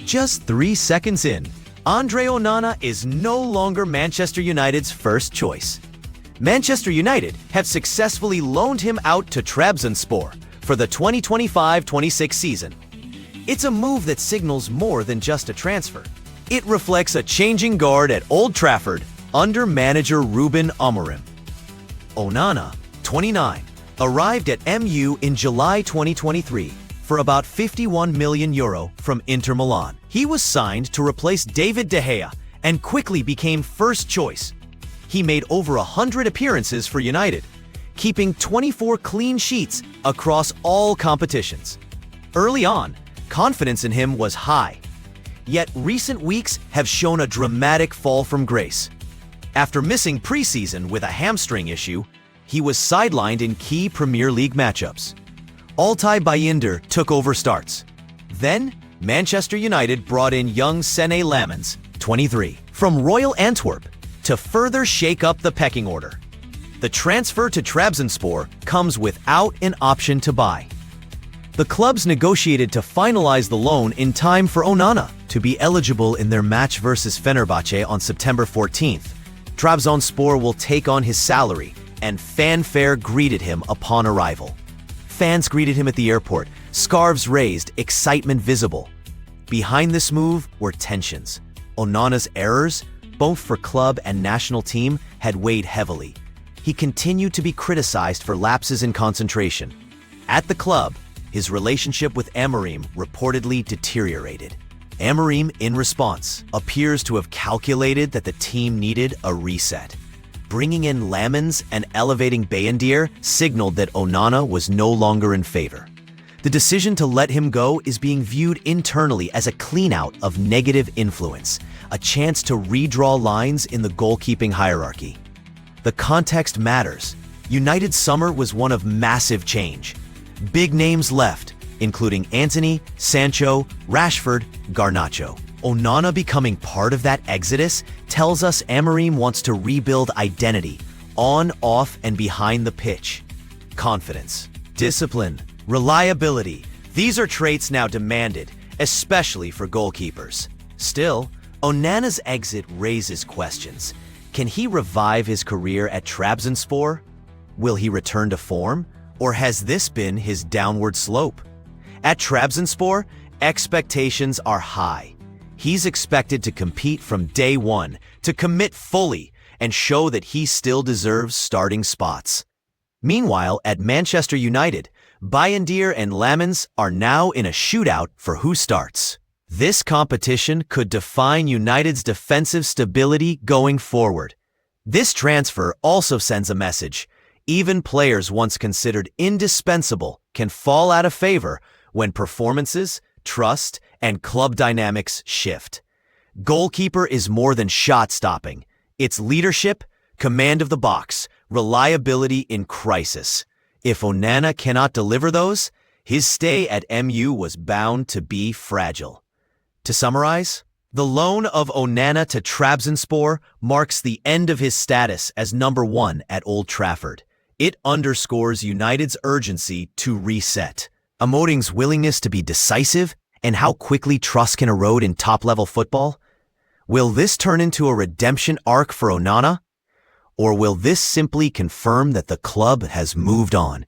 Just 3 seconds in, Andre Onana is no longer Manchester United's first choice. Manchester United have successfully loaned him out to Trabzonspor for the 2025-26 season. It's a move that signals more than just a transfer. It reflects a changing guard at Old Trafford under manager Rúben Amorim. Onana, 29, arrived at MU in July 2023 for about €51 million from Inter Milan. He was signed to replace David De Gea and quickly became first choice. He made over 100 appearances for United, keeping 24 clean sheets across all competitions. Early on, confidence in him was high, yet recent weeks have shown a dramatic fall from grace. After missing preseason with a hamstring issue, he was sidelined in key Premier League matchups. Bayindir took over starts. Then, Manchester United brought in young Lammens, 23, from Royal Antwerp to further shake up the pecking order. The transfer to Trabzonspor comes without an option to buy. The clubs negotiated to finalize the loan in time for Onana to be eligible in their match versus Fenerbahce on September 14th. Trabzonspor will take on his salary, and fanfare greeted him upon arrival. Fans greeted him at the airport, scarves raised, excitement visible. Behind this move were tensions. Onana's errors, both for club and national team, had weighed heavily. He continued to be criticized for lapses in concentration. At the club, his relationship with Amorim reportedly deteriorated. Amorim, in response, appears to have calculated that the team needed a reset. Bringing in Lammens and elevating Bayindir signaled that Onana was no longer in favor. The decision to let him go is being viewed internally as a clean-out of negative influence, a chance to redraw lines in the goalkeeping hierarchy. The context matters. United's summer was one of massive change. Big names left, including Antony, Sancho, Rashford, Garnacho. Onana becoming part of that exodus tells us Amorim wants to rebuild identity, on, off, and behind the pitch. Confidence, discipline, reliability, these are traits now demanded, especially for goalkeepers. Still, Onana's exit raises questions. Can he revive his career at Trabzonspor? Will he return to form? Or has this been his downward slope? At Trabzonspor, expectations are high. He's expected to compete from day one, to commit fully, and show that he still deserves starting spots. Meanwhile, at Manchester United, Bayindir and Lammens are now in a shootout for who starts. This competition could define United's defensive stability going forward. This transfer also sends a message. Even players once considered indispensable can fall out of favor when performances, trust, and club dynamics shift. Goalkeeper is more than shot stopping. It's leadership, command of the box, reliability in crisis. If Onana cannot deliver those, his stay at MU was bound to be fragile. To summarize, the loan of Onana to Trabzonspor marks the end of his status as number 1 at Old Trafford. It underscores United's urgency to reset, Amorim's willingness to be decisive, and how quickly trust can erode in top-level football. Will this turn into a redemption arc for Onana? Or will this simply confirm that the club has moved on?